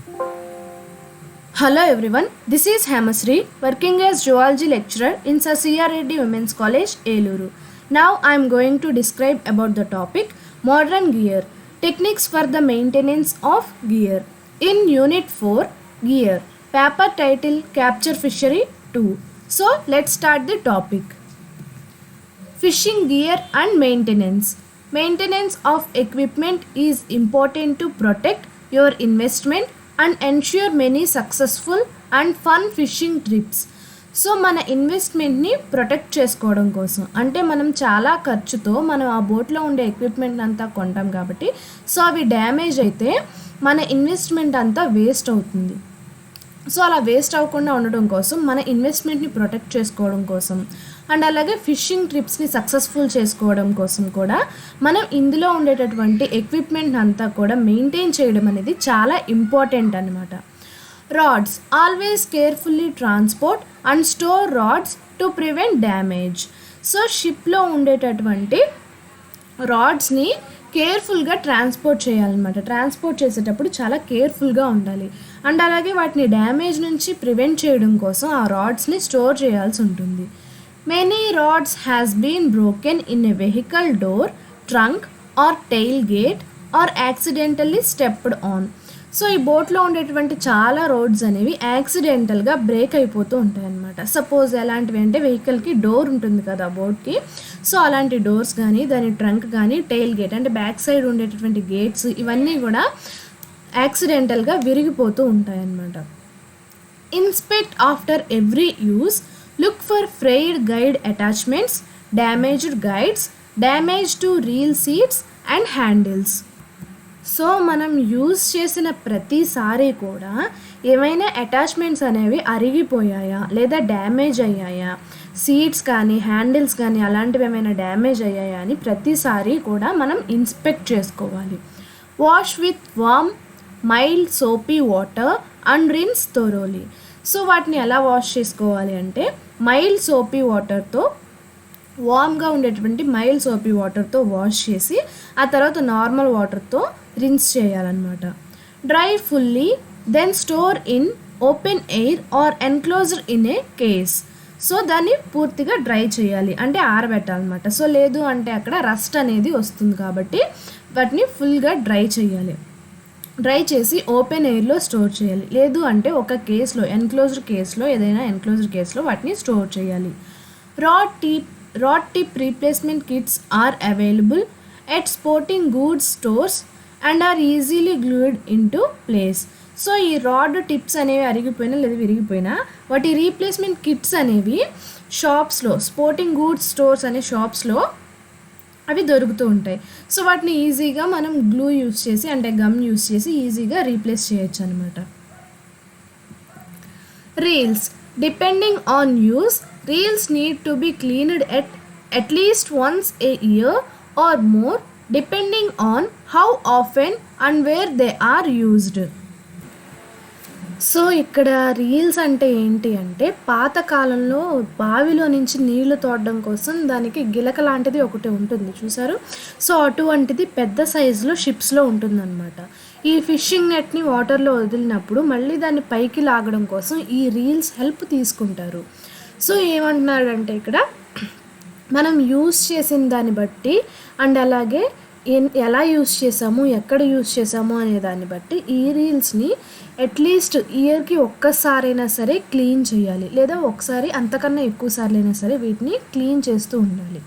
Hello everyone, this is Hamasri, working as zoology lecturer in Sir C.R. Reddy Women's College, Eluru. Now I am going to describe about the topic modern gear, techniques for the maintenance of gear. In Unit 4, Gear, paper title Capture Fishery 2. So let's start the topic. Fishing gear and maintenance. Maintenance of equipment is important to protect your investment and ensure many successful and fun fishing trips. So మన ఇన్వెస్ట్మెంట్ని protect చేసుకోవడం కోసం, అంటే మనం చాలా ఖర్చుతో మనం ఆ బోట్లో ఉండే ఎక్విప్మెంట్ అంతా కొంటాం కాబట్టి సో అవి డ్యామేజ్ అయితే మన ఇన్వెస్ట్మెంట్ అంతా వేస్ట్ అవుతుంది. సో అలా వేస్ట్ అవ్వకుండా ఉండడం కోసం మన ఇన్వెస్ట్మెంట్ని ప్రొటెక్ట్ చేసుకోవడం కోసం అండ్ అలాగే ఫిషింగ్ ట్రిప్స్ని సక్సెస్ఫుల్ చేసుకోవడం కోసం కూడా మనం ఇందులో ఉండేటటువంటి ఎక్విప్మెంట్ అంతా కూడా మెయింటైన్ చేయడం అనేది చాలా ఇంపార్టెంట్ అనమాట. Rods, always carefully transport and store rods to prevent damage. So షిప్లో ఉండేటటువంటి రాడ్స్ని కేర్ఫుల్గా ట్రాన్స్పోర్ట్ చేయాలన్నమాట. ట్రాన్స్పోర్ట్ చేసేటప్పుడు చాలా కేర్ఫుల్గా ఉండాలి అండ్ అలాగే వాటిని డ్యామేజ్ నుంచి ప్రివెంట్ చేయడం కోసం ఆ రాడ్స్ని స్టోర్ చేయాల్సి ఉంటుంది. Many rods has been broken in a vehicle door, trunk or tail gate or accidentally stepped on. So ఈ బోట్లో ఉండేటువంటి చాలా రోడ్స్ అనేవి యాక్సిడెంటల్గా బ్రేక్ అయిపోతూ ఉంటాయి అన్నమాట. సపోజ్ ఎలాంటివి అంటే వెహికల్కి డోర్ ఉంటుంది కదా బోట్కి, సో అలాంటి డోర్స్ కానీ దాని ట్రంక్ కానీ టెయిల్ గేట్ అంటే బ్యాక్ సైడ్ ఉండేటటువంటి గేట్స్ ఇవన్నీ కూడా యాక్సిడెంటల్గా విరిగిపోతూ ఉంటాయి అన్నమాట. Inspect after every use, look for fried guide attachments, damaged guides, damage to reel seats and handles. So మనం యూజ్ చేసిన ప్రతిసారి కూడా ఏమైనా అటాచ్మెంట్స్ అనేవి అరిగిపోయాయా లేదా డ్యామేజ్ అయ్యాయా, సీట్స్ కానీ హ్యాండిల్స్ కానీ అలాంటివి ఏమైనా డ్యామేజ్ అయ్యాయా అని ప్రతిసారి కూడా మనం ఇన్స్పెక్ట్ చేసుకోవాలి. Wash with warm mild soapy water and rinse thoroughly. So వాటిని ఎలా వాష్ చేసుకోవాలి అంటే మైల్డ్ సోపీ వాటర్తో, వామ్గా ఉండేటువంటి మైల్డ్ సోపీ వాటర్తో వాష్ చేసి ఆ తర్వాత నార్మల్ వాటర్తో రిన్స్ చేయాలన్నమాట. Dry fully then store in open air or enclosed in a case. So దాన్ని పూర్తిగా డ్రై చేయాలి అంటే ఆరబెట్టాలన్నమాట. సో లేదు అంటే అక్కడ రస్ట్ అనేది వస్తుంది కాబట్టి వాటిని ఫుల్గా డ్రై చేయాలి. డ్రై చేసి ఓపెన్ ఎయిర్లో స్టోర్ చేయాలి. లేదు అంటే ఒక కేస్లో ఎన్క్లోజ్డ్ కేస్లో ఏదైనా ఎన్క్లోజ్డ్ కేస్లో వాటిని స్టోర్ చేయాలి. Rod tip replacement kits are available at sporting goods stores and are easily glued in to place. So ఈ రాడ్ టిప్స్ అనేవి అరిగిపోయినా లేదా విరిగిపోయినా వాటి రీప్లేస్మెంట్ కిట్స్ అనేవి షాప్స్లో, స్పోర్టింగ్ గూడ్స్ స్టోర్స్ అనే షాప్స్లో అవి దొరుకుతూ ఉంటాయి. సో వాటిని ఈజీగా మనం గ్లూ యూస్ చేసి అంటే గమ్ యూస్ చేసి ఈజీగా రీప్లేస్ చేయొచ్చు అనమాట. Reels, depending on use, reels need to B cleaned at least once a year or more depending on how often and where they are used. So ఇక్కడ reels అంటే ఏంటి అంటే పాతకాలంలో బావిలో నుంచి నీళ్లు తోడడం కోసం దానికి గిలక లాంటిది ఒకటి ఉంటుంది చూసారు. సో అటువంటిది పెద్ద సైజులో షిప్స్లో ఉంటుందన్నమాట. ఈ ఫిషింగ్ నెట్ని వాటర్లో వదిలినప్పుడు మళ్ళీ దాన్ని పైకి లాగడం కోసం ఈ రీల్స్ హెల్ప్ తీసుకుంటారు. సో ఏమంటున్నాడంటే ఇక్కడ మనం యూస్ చేసిన దాన్ని బట్టి అండ్ అలాగే ఎలా యూస్ చేసాము, ఎక్కడ యూస్ చేసాము అనే దాన్ని బట్టి ఈ రీల్స్ని అట్లీస్ట్ ఇయర్కి ఒక్కసారైనా సరే క్లీన్ చేయాలి, లేదా ఒకసారి అంతకన్నా ఎక్కువ సార్లు అయినా సరే వీటిని క్లీన్ చేస్తూ ఉండాలి.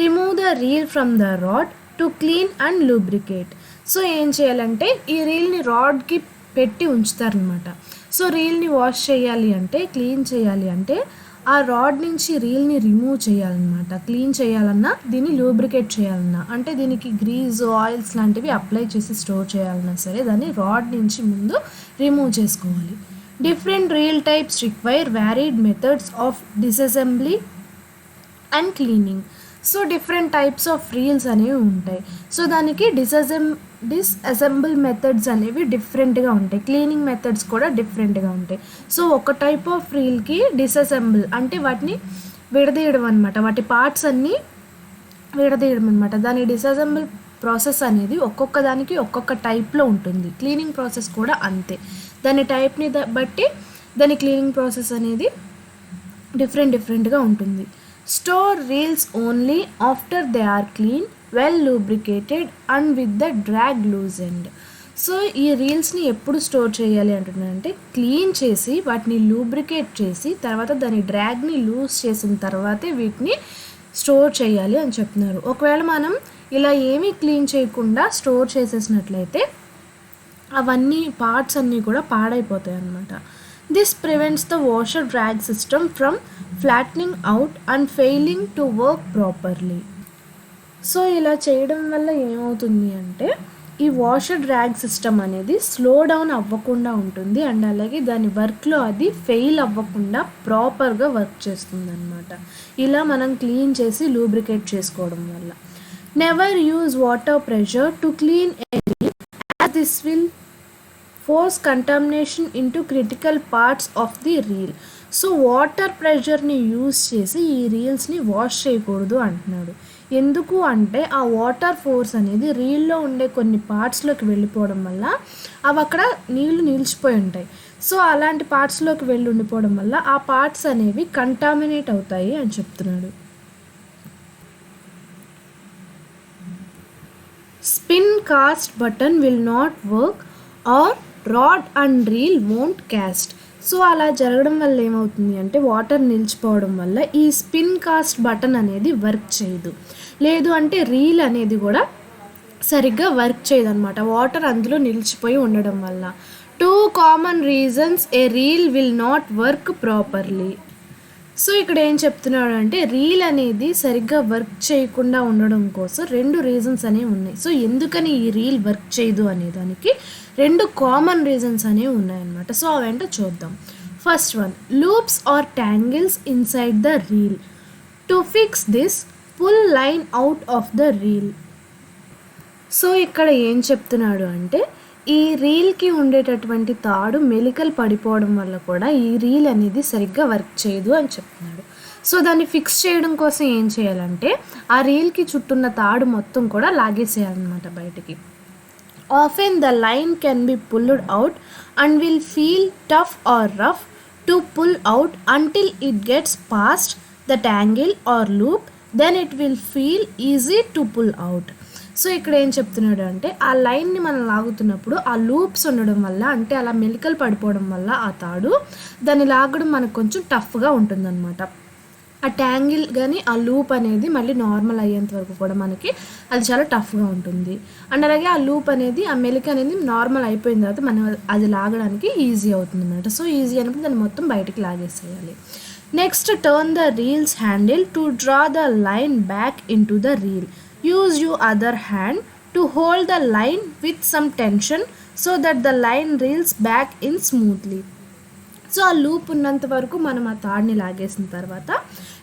Remove the reel from the rod to clean and lubricate. So ఏం చేయాలంటే ఈ రీల్ని రాడ్కి పెట్టి ఉంచుతారనమాట. సో రీల్ని వాష్ చేయాలి అంటే, క్లీన్ చేయాలి అంటే ఆ రాడ్ నుంచి రీల్ని రిమూవ్ చేయాలన్నమాట. క్లీన్ చేయాలన్నా దీన్ని లూబ్రికేట్ చేయాలన్నా అంటే దీనికి గ్రీజ్, ఆయిల్స్ లాంటివి అప్లై చేసి స్టోర్ చేయాలన్నా సరే దాన్ని రాడ్ నుంచి ముందు రిమూవ్ చేసుకోవాలి. Different reel types require varied methods of disassembly and cleaning. So different types of reels అనేవి ఉంటాయి. సో దానికి డిస్అసెంబుల్ మెథడ్స్ అనేవి డిఫరెంట్గా ఉంటాయి, క్లీనింగ్ మెథడ్స్ కూడా డిఫరెంట్గా ఉంటాయి. సో ఒక టైప్ ఆఫ్ రీల్కి డిస్అసెంబుల్ అంటే వాటిని విడదీయడం అనమాట, వాటి పార్ట్స్ అన్నీ విడదీయడం అనమాట. దాన్ని డిస్అసెంబుల్ ప్రాసెస్ అనేది ఒక్కొక్క దానికి ఒక్కొక్క టైప్లో ఉంటుంది. క్లీనింగ్ ప్రాసెస్ కూడా అంతే. దాని టైప్ని బట్టి దాని క్లీనింగ్ ప్రాసెస్ అనేది డిఫరెంట్గా ఉంటుంది. Store reels only after they are clean, well lubricated and with the drag loosened. So ఈ రీల్స్ని ఎప్పుడు స్టోర్ చేయాలి అంటున్నారంటే క్లీన్ చేసి వాటిని లూబ్రికేట్ చేసి తర్వాత దాని డ్రాగ్ని లూజ్ చేసిన తర్వాతే వీటిని స్టోర్ చేయాలి అని చెప్తున్నారు. ఒకవేళ మనం ఇలా ఏమీ క్లీన్ చేయకుండా స్టోర్ చేసేసినట్లయితే అవన్నీ పార్ట్స్ అన్నీ కూడా పాడైపోతాయి అన్నమాట. This prevents the washer drag system from ఫ్లాట్నింగ్ out and failing to work properly. So ఇలా చేయడం వల్ల ఏమవుతుంది అంటే ఈ వాషర్ డ్రాగ్ సిస్టమ్ అనేది స్లో డౌన్ అవ్వకుండా ఉంటుంది అండ్ అలాగే దాని వర్క్లో అది ఫెయిల్ అవ్వకుండా ప్రాపర్గా వర్క్ చేస్తుంది అనమాట. ఇలా మనం క్లీన్ చేసి లూబ్రికేట్ చేసుకోవడం వల్ల. Never use water pressure to clean a reel as this will force contamination into critical parts of the reel. So water ప్రెషర్ని యూజ్ చేసి ఈ రీల్స్ని వాష్ చేయకూడదు అంటున్నాడు. ఎందుకు అంటే ఆ వాటర్ ఫోర్స్ అనేది రీల్లో ఉండే కొన్ని పార్ట్స్లోకి వెళ్ళిపోవడం వల్ల అవి అక్కడ నీళ్లు నిలిచిపోయి ఉంటాయి. సో అలాంటి పార్ట్స్లోకి వెళ్ళి ఉండిపోవడం వల్ల ఆ పార్ట్స్ అనేవి కంటామినేట్ అవుతాయి అని చెప్తున్నాడు. Spin cost button will not work or rod and reel won't cost. So అలా జరగడం వల్ల ఏమవుతుంది అంటే వాటర్ నిలిచిపోవడం వల్ల ఈ స్పిన్ కాస్ట్ బటన్ అనేది వర్క్ చేయదు, లేదు అంటే రీల్ అనేది కూడా సరిగ్గా వర్క్ చేయదన్నమాట వాటర్ అందులో నిలిచిపోయి ఉండడం వల్ల. 2 common reasons A reel will not work properly. So ఇక్కడ ఏం చెప్తున్నాడు అంటే రీల్ అనేది సరిగ్గా వర్క్ చేయకుండా ఉండడం కోసం 2 రీజన్స్ అనేవి ఉన్నాయి. సో ఎందుకని ఈ రీల్ వర్క్ చేయదు అనే దానికి 2 కామన్ రీజన్స్ అనేవి ఉన్నాయన్నమాట. సో అవేంటో చూద్దాం. First one, loops or tangles inside the reel. To fix this, pull line out of the reel. So ఇక్కడ ఏం చెప్తున్నాడు అంటే ఈ రీల్కి ఉండేటటువంటి తాడు మెలికలు పడిపోవడం వల్ల కూడా ఈ రీల్ అనేది సరిగ్గా వర్క్ చేయదు అని చెప్తున్నాడు. సో దాన్ని ఫిక్స్ చేయడం కోసం ఏం చేయాలంటే ఆ రీల్కి చుట్టున్న తాడు మొత్తం కూడా లాగేసేయాలన్నమాట బయటికి. Often the line can be pulled out and will feel tough or rough to pull out until it gets past the tangle or loop, then it will feel easy to pull out. So ఇక్కడ ఏం చెప్తున్నాడు అంటే ఆ లైన్ని మనం లాగుతున్నప్పుడు ఆ loops ఉండడం వల్ల అంటే అలా మెలికలు పడిపోవడం వల్ల ఆ తాడు దాన్ని లాగడం మనకు కొంచెం టఫ్గా ఉంటుందన్నమాట. ఆ ట్యాంగిల్ కానీ ఆ లూప్ అనేది మళ్ళీ నార్మల్ అయ్యేంత వరకు కూడా మనకి అది చాలా టఫ్గా ఉంటుంది. అండ్ అలాగే ఆ లూప్ అనేది ఆ మెలిక అనేది నార్మల్ అయిపోయిన తర్వాత మనం అది లాగడానికి ఈజీ అవుతుంది అన్నమాట. సో ఈజీ అయినప్పుడు దాన్ని మొత్తం బయటికి లాగేసేయాలి. Next, turn the reels handle to draw the line back into the reel. Use your other hand to hold the line with some tension so that the line reels back in smoothly. So ఆ loop ఉన్నంత వరకు మనం ఆ తాడుని లాగేసిన తర్వాత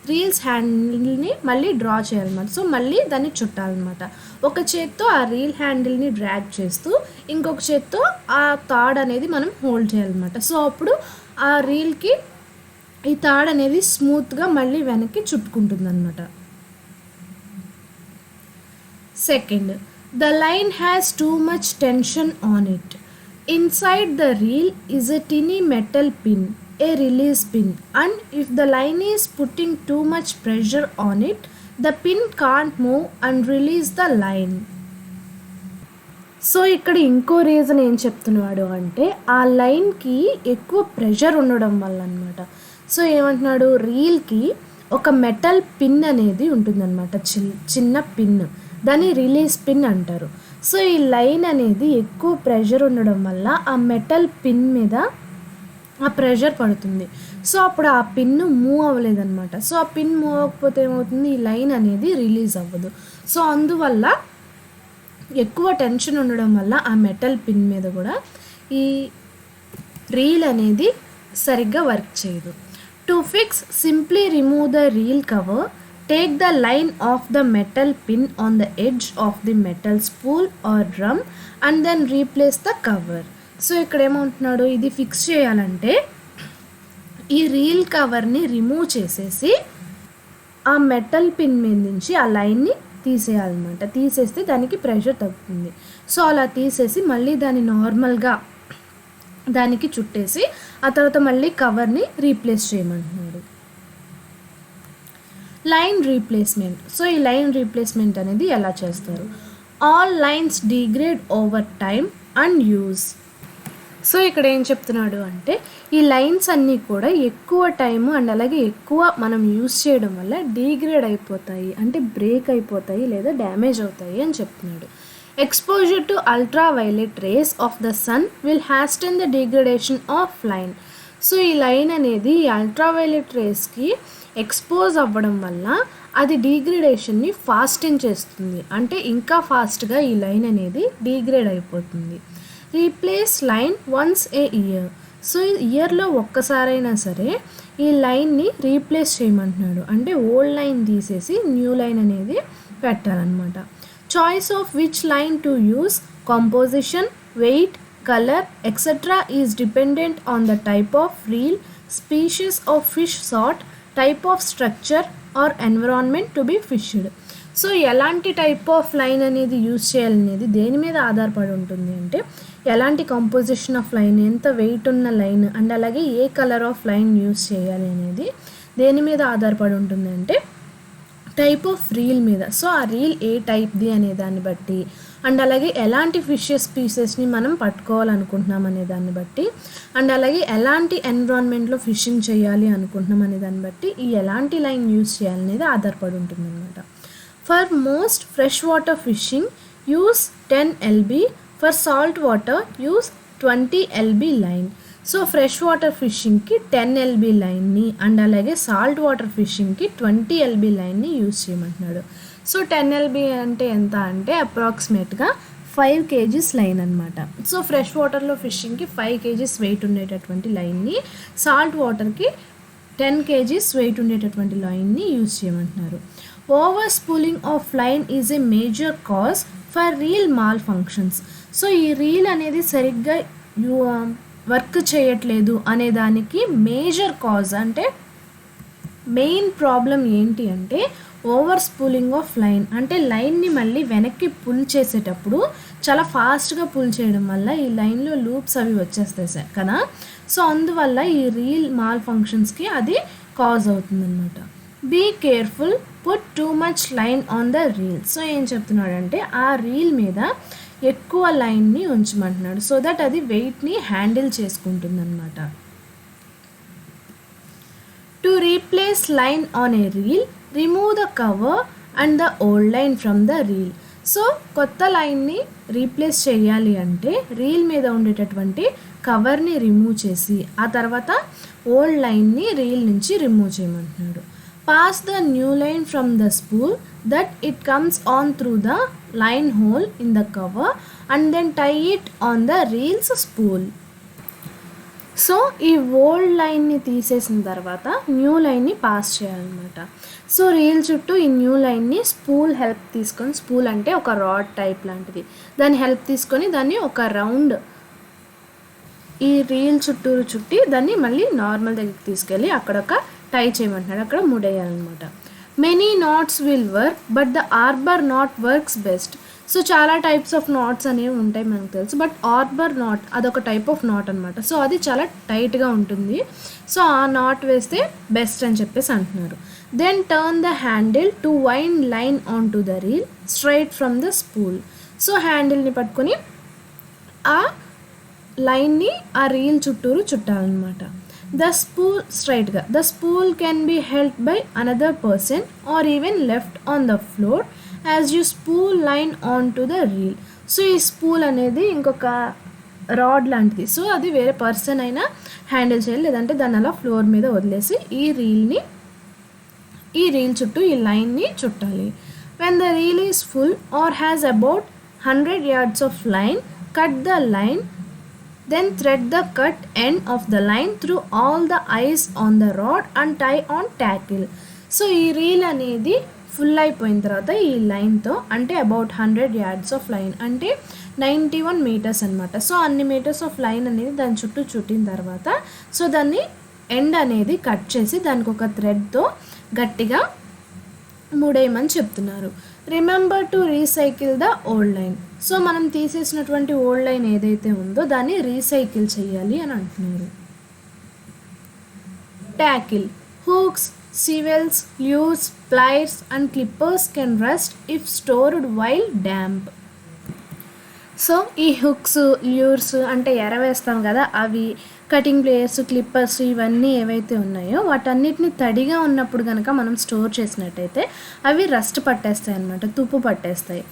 reels హ్యాండిల్ని మళ్ళీ draw చేయాలన్నమాట. So మళ్ళీ దాన్ని చుట్టాలన్నమాట. ఒక చేత్తో ఆ రీల్ హ్యాండిల్ని డ్రాగ్ చేస్తూ ఇంకొక చేత్తో ఆ తాడు అనేది మనం హోల్డ్ చేయాలన్నమాట. సో అప్పుడు ఆ రీల్కి ఈ తాడు అనేది స్మూత్గా మళ్ళీ వెనక్కి చుట్టుకుంటుంది అన్నమాట. Second, the line has too much tension on it. Inside the reel is a tiny metal pin, a release pin, and if the line is putting too much pressure on it, the pin can't move and release the line. So ఇక్కడ ఇంకో reason ఏం చెప్తున్నాడు అంటే ఆ లైన్కి ఎక్కువ pressure ఉండడం వల్ల అనమాట. సో ఏమంటున్నాడు, రీల్కి ఒక మెటల్ పిన్ అనేది ఉంటుందన్నమాట, చిన్న పిన్, దాన్ని రిలీజ్ పిన్ అంటారు. సో ఈ లైన్ అనేది ఎక్కువ ప్రెషర్ ఉండడం వల్ల ఆ మెటల్ పిన్ మీద ఆ ప్రెషర్ పడుతుంది. సో అప్పుడు ఆ పిన్ మూవ్ అవ్వలేదన్నమాట. సో ఆ పిన్ మూవ్ అవ్వకపోతే ఏమవుతుంది, ఈ లైన్ అనేది రిలీజ్ అవ్వదు. సో అందువల్ల ఎక్కువ టెన్షన్ ఉండడం వల్ల ఆ మెటల్ పిన్ మీద కూడా ఈ రీల్ అనేది సరిగ్గా వర్క్ చేయదు. To fix, simply remove the reel cover. Take the line off the metal pin on the edge of the metal spool or drum and then replace the cover. So ఇక్కడ ఏమంటున్నాడు, ఇది fix చేయాలంటే ఈ reel కవర్ని remove చేసేసి ఆ metal pin మీద నుంచి ఆ లైన్ని తీసేయాలన్నమాట. తీసేస్తే దానికి ప్రెషర్ తగ్గుతుంది. సో అలా తీసేసి మళ్ళీ దాన్ని నార్మల్గా దానికి చుట్టేసి ఆ తర్వాత మళ్ళీ కవర్ని రీప్లేస్ చేయమంటున్నాడు. Line replacement. సో ఈ లైన్ రీప్లేస్మెంట్ అనేది ఎలా చేస్తారు? All lines degrade over time and use. So ఇక్కడ ఏం చెప్తున్నాడు అంటే ఈ లైన్స్ అన్నీ కూడా ఎక్కువ టైము అండ్ అలాగే ఎక్కువ మనం యూస్ చేయడం వల్ల డీగ్రేడ్ అయిపోతాయి, అంటే బ్రేక్ అయిపోతాయి లేదా డ్యామేజ్ అవుతాయి అని చెప్తున్నాడు. Exposure to ultra violet rays of the sun will hasten the degradation of line. So ఈ లైన్ అనేది ఈ అల్ట్రా వైలెట్ రేస్కి ఎక్స్పోజ్ అవ్వడం వల్ల అది డీగ్రేడేషన్ని ఫాస్టెన్ చేస్తుంది, అంటే ఇంకా ఫాస్ట్గా ఈ లైన్ అనేది డీగ్రేడ్ అయిపోతుంది. Replace line once a year. So ఇయర్లో ఒక్కసారైనా సరే ఈ లైన్ని రీప్లేస్ చేయమంటున్నాడు, అంటే ఓల్డ్ లైన్ తీసేసి న్యూ లైన్ అనేది పెట్టాలన్నమాట. Choice of which line to use, composition, weight, colour etcetera is dependent on the type of reel, species of fish sought, type of structure or environment to be fished. So ఎలాంటి type of line అనేది use చేయాలనేది దేని మీద ఆధారపడి ఉంటుంది అంటే ఎలాంటి composition of line, ఎంత వెయిట్ ఉన్న లైన్ అండ్ అలాగే ఏ కలర్ ఆఫ్ లైన్ యూజ్ చేయాలి అనేది దేని మీద ఆధారపడి ఉంటుంది అంటే టైప్ ఆఫ్ రీల్ మీద. సో ఆ రీల్ ఏ టైప్ది అనే దాన్ని బట్టి అండ్ అలాగే ఎలాంటి ఫిషెస్ స్పీసెస్ని మనం పట్టుకోవాలనుకుంటున్నాం అనే దాన్ని బట్టి అండ్ అలాగే ఎలాంటి ఎన్విరాన్మెంట్లో ఫిషింగ్ చేయాలి అనుకుంటున్నాం అనే దాన్ని బట్టి ఈ ఎలాంటి లైన్ యూజ్ చేయాలనేది ఆధారపడి ఉంటుంది అనమాట. For most fresh water fishing use 10 LB, for salt water use 20 LB line. So fresh water ఫిషింగ్కి 10 LB లైన్ని అండ్ అలాగే సాల్ట్ వాటర్ ఫిషింగ్కి 20 LB లైన్ని యూజ్ చేయమంటున్నాడు. సో 10 LB అంటే ఎంత అంటే అప్రాక్సిమేట్గా 5 kgs లైన్ అనమాట. సో ఫ్రెష్ వాటర్లో ఫిషింగ్కి 5 kgs వెయిట్ ఉండేటటువంటి లైన్ని, సాల్ట్ వాటర్కి 10 kgs వెయిట్ ఉండేటటువంటి లైన్ని యూజ్ చేయమంటున్నారు. Over spooling of line is a major cause for reel mall functions. So ఈ రీల్ అనేది సరిగ్గా వర్క్ చేయట్లేదు అనే దానికి మేజర్ కాజ్ అంటే మెయిన్ ప్రాబ్లం ఏంటి అంటే ఓవర్ స్పూలింగ్ ఆఫ్ లైన్, అంటే లైన్ని మళ్ళీ వెనక్కి పుల్ చేసేటప్పుడు చాలా ఫాస్ట్గా పుల్ చేయడం వల్ల ఈ లైన్లో లూప్స్ అవి వచ్చేస్తాయి కదా. సో అందువల్ల ఈ రీల్ మాల్ ఫంక్షన్స్కి అది కాజ్ అవుతుందన్నమాట. Be careful, put too much line on the reel. So ఏం చెప్తున్నాడంటే ఆ రీల్ మీద ఎక్కువ లైన్ని ఉంచమంటున్నాడు, సో దట్ అది వెయిట్ని హ్యాండిల్ చేసుకుంటుంది అనమాట. To replace line on a reel, remove the cover and the old line from the reel. So కొత్త లైన్ని రీప్లేస్ చేయాలి అంటే రీల్ మీద ఉండేటటువంటి కవర్ని రిమూవ్ చేసి ఆ తర్వాత ఓల్డ్ లైన్ని రీల్ నుంచి రిమూవ్ చేయమంటున్నాడు. Pass the new line from the spool that it comes on through the line hole in the cover and then tie it on the reel's spool. So ఈ old లైన్ని తీసేసిన తర్వాత new లైన్ని pass చేయాలన్నమాట. So reel చుట్టూ ఈ new లైన్ని spool help తీసుకొని, స్పూల్ అంటే ఒక రాడ్ టైప్ లాంటిది, దాని హెల్ప్ తీసుకొని దాన్ని ఒక రౌండ్ ఈ రీల్ చుట్టూరు చుట్టి దాన్ని మళ్ళీ నార్మల్ దగ్గరికి తీసుకెళ్ళి అక్కడ ఒక టై చేయమంటున్నాడు, అక్కడ ముడేయాలన్నమాట. Many knots will work but the arbor knot works best. So చాలా టైప్స్ ఆఫ్ నాట్స్ అనేవి ఉంటాయి మనకు తెలుసు, బట్ ఆర్బర్ నాట్ అదొక టైప్ ఆఫ్ నాట్ అనమాట. సో అది చాలా టైట్గా ఉంటుంది, సో ఆ నాట్ వేస్తే బెస్ట్ అని చెప్పేసి అంటున్నారు. Then turn the handle to wind line on to the reel straight from the spool. So హ్యాండిల్ని పట్టుకొని ఆ లైన్ని ఆ రీల్ చుట్టూరు చుట్టాలన్నమాట. The spool straightగా. The spool can be held by another person or even left on the floor as you spool line onto the reel. So ఈ spool అనేది ఇంకొక రాడ్ లాంటిది, సో అది వేరే పర్సన్ అయినా హ్యాండిల్ చేయాలి, లేదంటే దాన్ని అలా ఫ్లోర్ మీద వదిలేసి ఈ రీల్ చుట్టూ ఈ లైన్ని చుట్టాలి. When the reel is full or has about 100 yards of line, cut the line. Then thread the cut end of the line through all the eyes on the rod and tie on tackle. So ఈ reel అనేది full అయిపోయిన తర్వాత ఈ లైన్తో అంటే about 100 yards of line అంటే 91 meters అనమాట. So అన్ని metres of line అనేది దాని చుట్టూ చుట్టిన తర్వాత సో దాన్ని ఎండ్ అనేది కట్ చేసి దానికి ఒక థ్రెడ్తో గట్టిగా ముడేయమని చెప్తున్నారు. Remember to recycle the old line. So మనం తీసేసినటువంటి ఓల్డ్ లైన్ ఏదైతే ఉందో దాన్ని రీసైకిల్ చేయాలి అని అంటున్నారు. Tackle. Hooks, swivels, lures, pliers and clippers can rust if stored while damp. So ఈ హుక్స్, ల్యూర్స్ అంటే ఎరవేస్తాం కదా, అవి కటింగ్ ప్లేయర్స్, క్లిప్పర్స్ ఇవన్నీ ఏవైతే ఉన్నాయో వాటన్నిటిని తడిగా ఉన్నప్పుడు కనుక మనం స్టోర్ చేసినట్టయితే అవి రస్ట్ పట్టేస్తాయి అన్నమాట, తుప్పు పట్టేస్తాయి.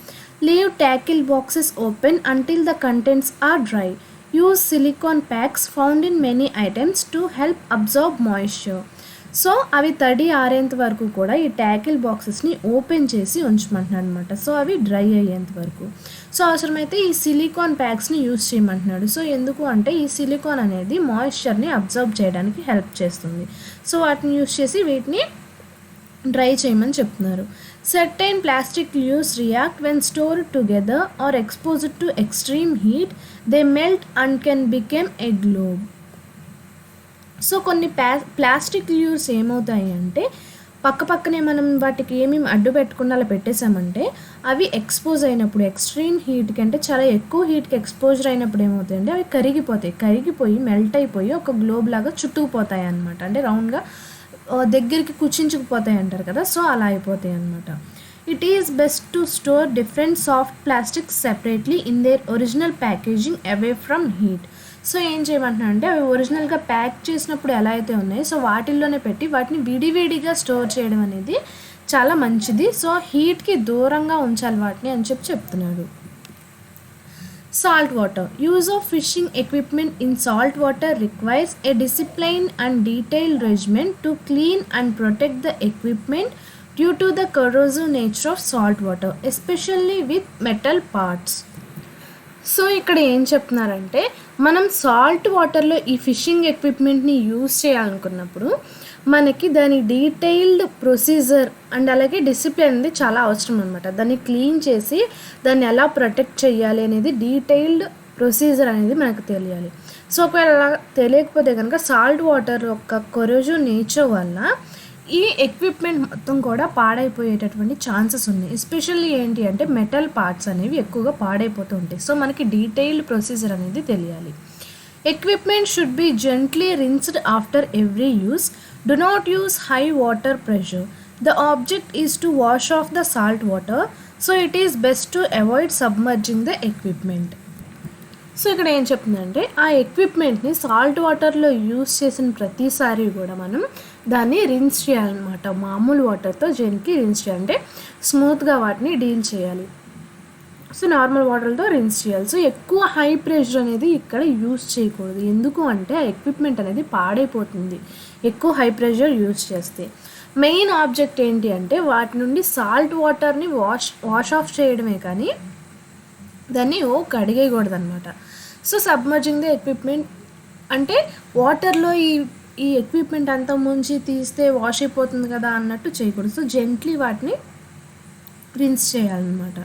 Leave tackle boxes open until the contents are dry. Use silicone packs found in many items to help observe moisture. So అవి తడి ఆరేంత వరకు కూడా ఈ ట్యాకిల్ బాక్సెస్ని ఓపెన్ చేసి ఉంచమంటున్నాడు అనమాట. సో అవి డ్రై అయ్యేంత వరకు. సో అవసరమైతే ఈ సిలికాన్ ప్యాక్స్ని యూజ్ చేయమంటున్నాడు. సో ఎందుకు అంటే ఈ సిలికాన్ అనేది మాయిశ్చర్ని అబ్జర్వ్ చేయడానికి హెల్ప్ చేస్తుంది. సో వాటిని యూజ్ చేసి వీటిని డ్రై చేయమని చెప్తున్నారు. Certain plastic leaves react when stored together or exposed to extreme heat. They melt and can become a globe. So కొన్ని ప్లాస్టిక్ లీవ్స్ ఏమవుతాయి అంటే పక్కనే మనం వాటికి ఏమేమి అడ్డు పెట్టకుండా అలా పెట్టేసామంటే అవి ఎక్స్పోజ్ అయినప్పుడు ఎక్స్ట్రీమ్ హీట్కి అంటే చాలా ఎక్కువ హీట్కి ఎక్స్పోజర్ అయినప్పుడు ఏమవుతాయంటే అవి కరిగిపోయి మెల్ట్ అయిపోయి ఒక గ్లోబ్ లాగా చుట్టుకుపోతాయి అన్నమాట. అంటే రౌండ్గా దగ్గరికి కుచించుకుపోతాయి అంటారు కదా, సో అలా అయిపోతాయి అన్నమాట. It is best to store different soft plastics separately in there original packaging away from heat. So ఏం చేయమంటున్నా అంటే అవి ఒరిజినల్గా ప్యాక్ చేసినప్పుడు ఎలా అయితే ఉన్నాయో సో వాటిల్లోనే పెట్టి వాటిని విడివిడిగా స్టోర్ చేయడం అనేది చాలా మంచిది. సో హీట్కి దూరంగా ఉంచాలి వాటిని అని చెప్తున్నాడు. Salt water. Use of fishing equipment in salt water requires a disciplined and detailed regimen to clean and protect the equipment due to the corrosive nature of salt water, especially with metal parts. So ఇక్కడ ఏం చెప్తున్నారంటే మనం salt వాటర్లో ఈ fishing ఎక్విప్మెంట్ని use చేయాలనుకున్నప్పుడు మనకి దాని detailed procedure and అలాగే డిసిప్లిన్ అనేది చాలా అవసరం అనమాట. దాన్ని క్లీన్ చేసి దాన్ని ఎలా ప్రొటెక్ట్ చేయాలి అనేది డీటెయిల్డ్ ప్రొసీజర్ అనేది మనకు తెలియాలి. సో ఒకవేళ అలా తెలియకపోతే కనుక సాల్ట్ వాటర్ యొక్క కొరోజివ్ నేచర్ వల్ల ఈ ఎక్విప్మెంట్ మొత్తం కూడా పాడైపోయేటటువంటి ఛాన్సెస్ ఉన్నాయి. ఎస్పెషల్లీ ఏంటి అంటే మెటల్ పార్ట్స్ అనేవి ఎక్కువగా పాడైపోతూ ఉంటాయి. సో మనకి డీటెయిల్డ్ ప్రొసీజర్ అనేది తెలియాలి. Equipment should be gently rinsed after every use. Do not use high water pressure. The object is to wash off the salt water, so it is best to avoid submerging the equipment. So ఇక్కడ ఏం చెప్తుందంటే ఆ ఎక్విప్మెంట్ని salt వాటర్లో use చేసిన ప్రతిసారి కూడా మనం దాన్ని రిన్స్ చేయాలన్నమాట. మామూలు వాటర్తో జెంట్లీ రిన్స్ చేయాలి, అంటే స్మూత్గా వాటిని డీల్ చేయాలి. సో నార్మల్ వాటర్తో రిన్స్ చేయాలి. సో ఎక్కువ హై ప్రెషర్ అనేది ఇక్కడ యూస్ చేయకూడదు. ఎందుకు అంటే ఆ ఎక్విప్మెంట్ అనేది పాడైపోతుంది ఎక్కువ హై ప్రెషర్ యూస్ చేస్తే. మెయిన్ ఆబ్జెక్ట్ ఏంటి అంటే వాటి నుండి సాల్ట్ వాటర్ని వాష్ ఆఫ్ చేయడమే కానీ దాన్ని కడిగేయకూడదు అనమాట. సో సబ్మర్జింగ్ ద ఎక్విప్మెంట్ అంటే వాటర్లో ఈ ఎక్విప్మెంట్ అంతా ముంచి తీస్తే వాష్ అయిపోతుంది కదా అన్నట్టు చేయకూడదు. సో జెంట్లీ వాటిని రిన్స్ చేయాలన్నమాట.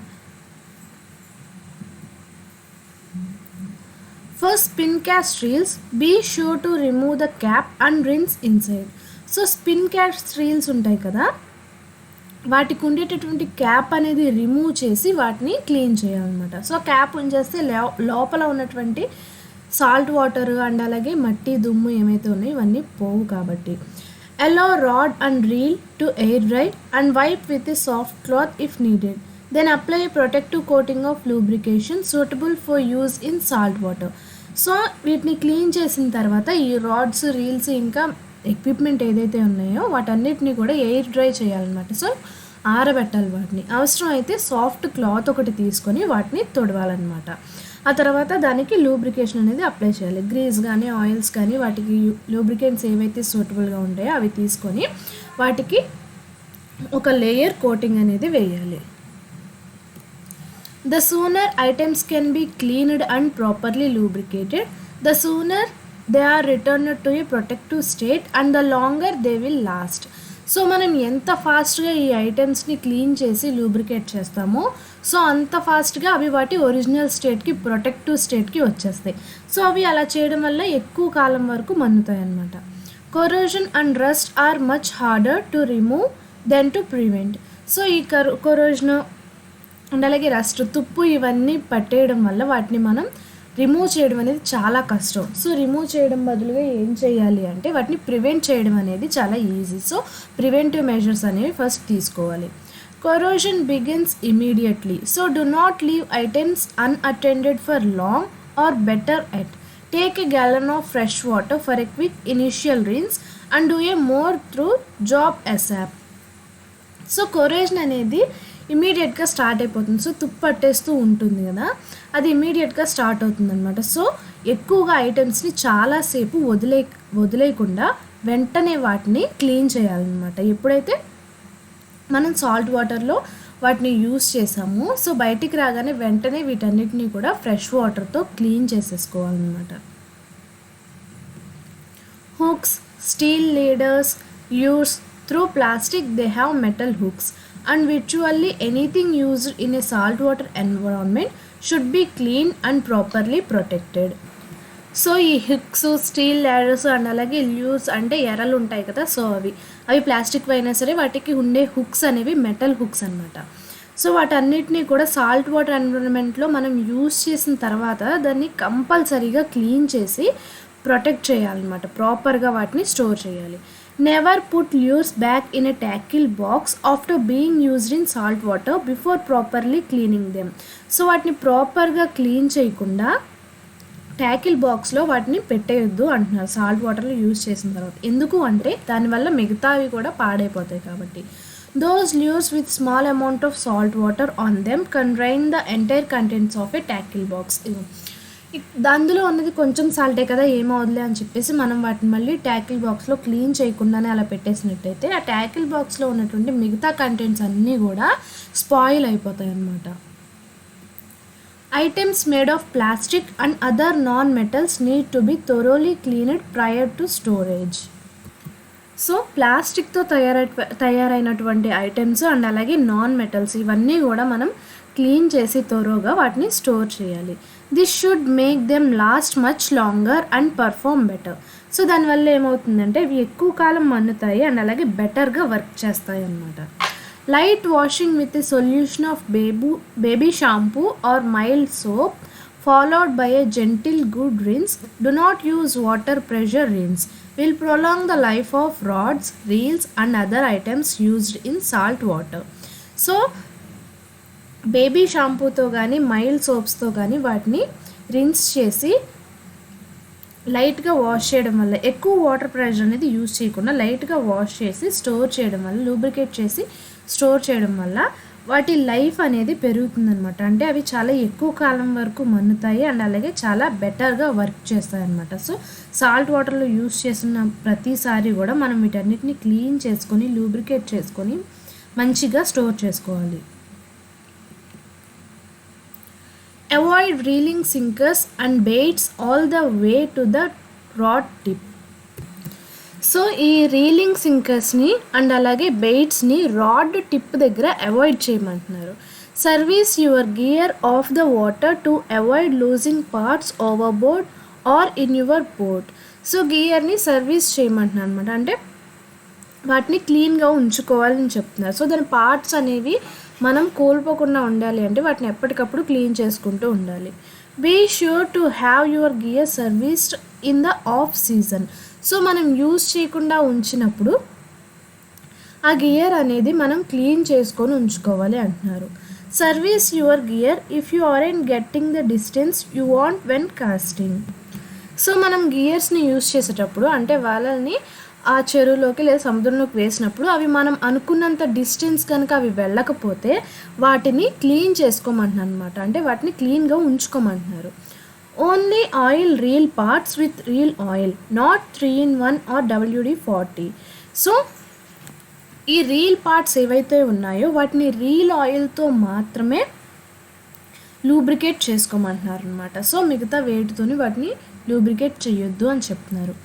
For spin cast reels, be sure to remove the cap and rinse inside. So spin caste reels ఉంటాయి కదా, వాటికి ఉండేటటువంటి క్యాప్ అనేది రిమూవ్ చేసి వాటిని క్లీన్ చేయాలన్నమాట. సో క్యాప్ ఉంచేస్తే లోపల ఉన్నటువంటి సాల్ట్ వాటర్ అండ్ అలాగే మట్టి దుమ్ము ఏమైతే ఉన్నాయో ఇవన్నీ పోవు కాబట్టి. Allow rod and reel to air dry and wipe with a soft cloth if needed. Then apply a protective coating of lubrication suitable for use in salt water. So వీటిని clean చేసిన తర్వాత ఈ రాడ్స్, రీల్స్ ఇంకా equipment ఏదైతే ఉన్నాయో వాటన్నిటిని కూడా air dry చేయాలన్నమాట. సో ఆరబెట్టాలి వాటిని. అవసరం అయితే సాఫ్ట్ క్లాత్ ఒకటి తీసుకొని వాటిని తొడవాలన్నమాట. ఆ తర్వాత దానికి లూబ్రికేషన్ అనేది అప్లై చేయాలి. గ్రీస్ కానీ ఆయిల్స్ కానీ వాటికి లూబ్రికెంట్స్ ఏవైతే సూటబుల్గా ఉంటాయో అవి తీసుకొని వాటికి ఒక లేయర్ కోటింగ్ అనేది వేయాలి. The sooner items can be cleaned and properly lubricated, the sooner they are returned to a protective state and the longer they will last. So మనం ఎంత ఫాస్ట్గా ఈ ఐటమ్స్ని క్లీన్ చేసి లూబ్రికేట్ చేస్తామో సో అంత ఫాస్ట్గా అవి వాటి ఒరిజినల్ స్టేట్కి, ప్రొటెక్టివ్ స్టేట్కి వచ్చేస్తాయి. సో అవి అలా చేయడం వల్ల ఎక్కువ కాలం వరకు మన్నుతాయి అన్నమాట. Corrosion and rust are much harder to remove than to prevent. So ఈ corrosion అండ్ అలాగే రస్ట్, తుప్పు ఇవన్నీ పట్టేయడం వల్ల వాటిని మనం రిమూవ్ చేయడం అనేది చాలా కష్టం. సో రిమూవ్ చేయడం బదులుగా ఏం చేయాలి అంటే వాటిని ప్రివెంట్ చేయడం అనేది చాలా ఈజీ. సో ప్రివెంటివ్ మెజర్స్ అనేవి ఫస్ట్ తీసుకోవాలి. Corrosion begins immediately. So do not leave items unattended for long, or better yet, take a gallon of fresh water for a quick initial rinse and do a more thorough job ASAP. So corrosion అనేది ఇమీడియట్గా start అయిపోతుంది. So తుప్పు పట్టేస్తూ ఉంటుంది కదా, అది ఇమీడియట్గా start అవుతుంది అనమాట. సో ఎక్కువగా ఐటమ్స్ని చాలాసేపు వదిలేయకుండా వెంటనే వాటిని క్లీన్ చేయాలన్నమాట. ఎప్పుడైతే మనం సాల్ట్ వాటర్లో వాటిని యూస్ చేసాము, సో బయటికి రాగానే వెంటనే వీటన్నిటిని కూడా ఫ్రెష్ వాటర్తో క్లీన్ చేసేసుకోవాలన్నమాట. Hooks, steel leaders, use through plastic, they have metal hooks, and virtually anything used in a saltwater environment should be clean and properly protected. So ఈ హుక్స్, స్టీల్ ల్యాడర్స్ అండ్ అలాగే ల్యూస్ అంటే ఎర్రలు ఉంటాయి కదా, so అవి plastic అయినా సరే వాటికి ఉండే హుక్స్ అనేవి మెటల్ హుక్స్ అనమాట. సో వాటన్నిటినీ కూడా సాల్ట్ వాటర్ ఎన్విరాన్మెంట్లో మనం యూస్ చేసిన తర్వాత దాన్ని కంపల్సరీగా క్లీన్ చేసి ప్రొటెక్ట్ చేయాలన్నమాట. ప్రాపర్గా వాటిని స్టోర్ చేయాలి. Never put lures back in a tackle box after being used in salt water before properly cleaning them. So వాటిని ప్రాపర్గా క్లీన్ చేయకుండా ట్యాకిల్ బాక్స్లో వాటిని పెట్టేయొద్దు అంటున్నారు సాల్ట్ వాటర్లో యూజ్ చేసిన తర్వాత. ఎందుకు అంటే దానివల్ల మిగతావి కూడా పాడైపోతాయి కాబట్టి. Those lures with small amount of salt water on them can drain the entire contents of A tackle box. అందులో ఉన్నది కొంచెం సాల్టే కదా, ఏమవుదులే అని చెప్పేసి మనం వాటిని మళ్ళీ ట్యాకిల్ బాక్స్లో క్లీన్ చేయకుండానే అలా పెట్టేసినట్టయితే ఆ ట్యాకిల్ బాక్స్లో ఉన్నటువంటి మిగతా కంటెంట్స్ అన్నీ కూడా స్పాయిల్ అయిపోతాయి అన్నమాట. Items made of plastic and other non metals need to be thoroughly cleaned prior to storage. So ప్లాస్టిక్తో తయారైనటువంటి ఐటమ్స్ అండ్ అలాగే నాన్ మెటల్స్ ఇవన్నీ కూడా మనం క్లీన్ చేసి త్వరగా వాటిని స్టోర్ చేయాలి. This should make them last much longer and perform better. So దానివల్ల ఏమవుతుందంటే ఇవి ఎక్కువ కాలం మన్నుతాయి అండ్ అలాగే బెటర్గా వర్క్ చేస్తాయి అన్నమాట. Light washing with a solution of baby shampoo are mild soap followed by a gentle good rinse. Do not use water pressure rinse. Will prolong the life of rods, reels and other items used in salt water. So baby షాంపూతో కానీ mild సోప్స్తో కానీ వాటిని rinse చేసి లైట్గా wash చేయడం వల్ల, ఎక్కువ water pressure అనేది యూజ్ చేయకుండా లైట్గా వాష్ చేసి స్టోర్ చేయడం వల్ల, లూబ్రికేట్ చేసి స్టోర్ చేయడం వల్ల వాటి లైఫ్ అనేది పెరుగుతుందనమాట. అంటే అవి చాలా ఎక్కువ కాలం వరకు మన్నుతాయి అండ్ అలాగే చాలా బెటర్గా వర్క్ చేస్తాయి అన్నమాట. సో సాల్ట్ వాటర్లో యూజ్ చేసిన ప్రతిసారి కూడా మనం వీటన్నిటిని క్లీన్ చేసుకొని లూబ్రికేట్ చేసుకొని మంచిగా స్టోర్ చేసుకోవాలి. Avoid reeling sinkers and baits all the way to the rod tip. So ఈ రీలింగ్ సింకర్స్ని అండ్ అలాగే బెయిట్స్ని రాడ్ టిప్ దగ్గర అవాయిడ్ చేయమంటున్నారు. Service your gear off the water to avoid losing parts overboard or in your boat. So గియర్ని service చేయమంటున్నారు అనమాట. అంటే వాటిని క్లీన్గా ఉంచుకోవాలని చెప్తున్నారు. సో దాని పార్ట్స్ అనేవి మనం కోల్పోకుండా ఉండాలి అంటే వాటిని ఎప్పటికప్పుడు క్లీన్ చేసుకుంటూ ఉండాలి. Be sure to have your gear serviced in the off season. So మనం యూజ్ చేయకుండా ఉంచినప్పుడు ఆ గియర్ అనేది మనం క్లీన్ చేసుకొని ఉంచుకోవాలి అంటున్నారు. Service your gear if you aren't getting the distance you want when casting. So మనం గియర్స్ని యూజ్ చేసేటప్పుడు అంటే వాళ్ళని ఆ చెరువులోకి లేదా సముద్రంలోకి వేసినప్పుడు అవి మనం అనుకున్నంత డిస్టెన్స్ కనుక అవి వెళ్ళకపోతే వాటిని క్లీన్ చేసుకోమంటున్నారు అనమాట. అంటే వాటిని క్లీన్గా ఉంచుకోమంటున్నారు. Only oil reel parts with reel oil, not 3-in-1 or WD-40. So ఈ రీల్ పార్ట్స్ ఏవైతే ఉన్నాయో వాటిని రీల్ ఆయిల్తో మాత్రమే లూబ్రికేట్ చేసుకోమంటున్నారు అనమాట. సో మిగతా వేటితోని వాటిని లూబ్రికేట్ చేయొద్దు అని చెప్తున్నారు.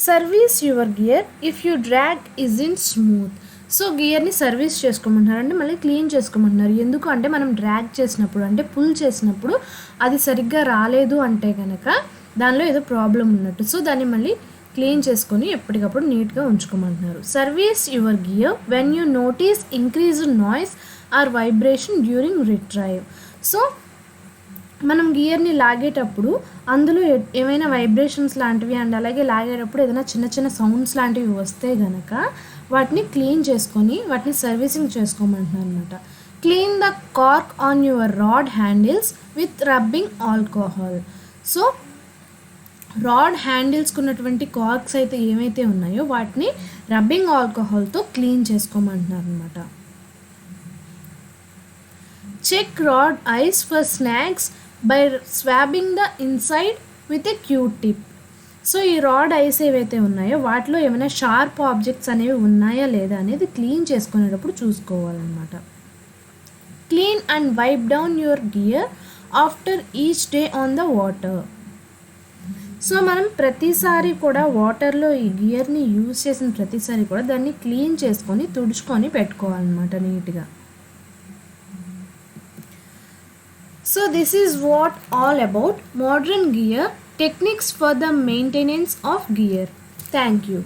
Service your gear if you drag is in smooth. So గియర్ని సర్వీస్ చేసుకోమంటున్నారు అంటే మళ్ళీ క్లీన్ చేసుకోమంటున్నారు. ఎందుకు అంటే మనం డ్రాగ్ చేసినప్పుడు అంటే పుల్ చేసినప్పుడు అది సరిగ్గా రాలేదు అంటే కనుక దానిలో ఏదో ప్రాబ్లం ఉన్నట్టు. సో దాన్ని మళ్ళీ క్లీన్ చేసుకొని ఎప్పటికప్పుడు నీట్గా ఉంచుకోమంటున్నారు. Service your gear when you notice increased noise or vibration during retrieve. So మనం గియర్ని లాగేటప్పుడు అందులో ఏమైనా వైబ్రేషన్స్ లాంటివి అండ్ అలాగే లాగేటప్పుడు ఏదైనా చిన్న చిన్న సౌండ్స్ లాంటివి వస్తే కనుక వాటిని క్లీన్ చేసుకొని వాటిని సర్వీసింగ్ చేసుకోమంటున్నారు అనమాట. Clean the cork on your rod handles with rubbing alcohol. So rod హ్యాండిల్స్కి ఉన్నటువంటి కార్క్స్ అయితే ఏమైతే ఉన్నాయో వాటిని రబ్బింగ్ ఆల్కహాల్తో క్లీన్ చేసుకోమంటున్నారు అనమాట. Check rod eyes for snags by swabbing the inside with a Q tip. So ఈ రాడ్ ఐస్ ఏవైతే ఉన్నాయో వాటిలో ఏమైనా షార్ప్ ఆబ్జెక్ట్స్ అనేవి ఉన్నాయా లేదా అనేది క్లీన్ చేసుకునేటప్పుడు చూసుకోవాలన్నమాట. Clean and wipe down your gear after each day on the water. So మనం ప్రతిసారి కూడా వాటర్లో ఈ గియర్ని యూజ్ చేసిన ప్రతిసారి కూడా దాన్ని క్లీన్ చేసుకొని తుడుచుకొని పెట్టుకోవాలన్నమాట నీట్గా. So this is what all about modern gear techniques for the maintenance of gear. Thank you.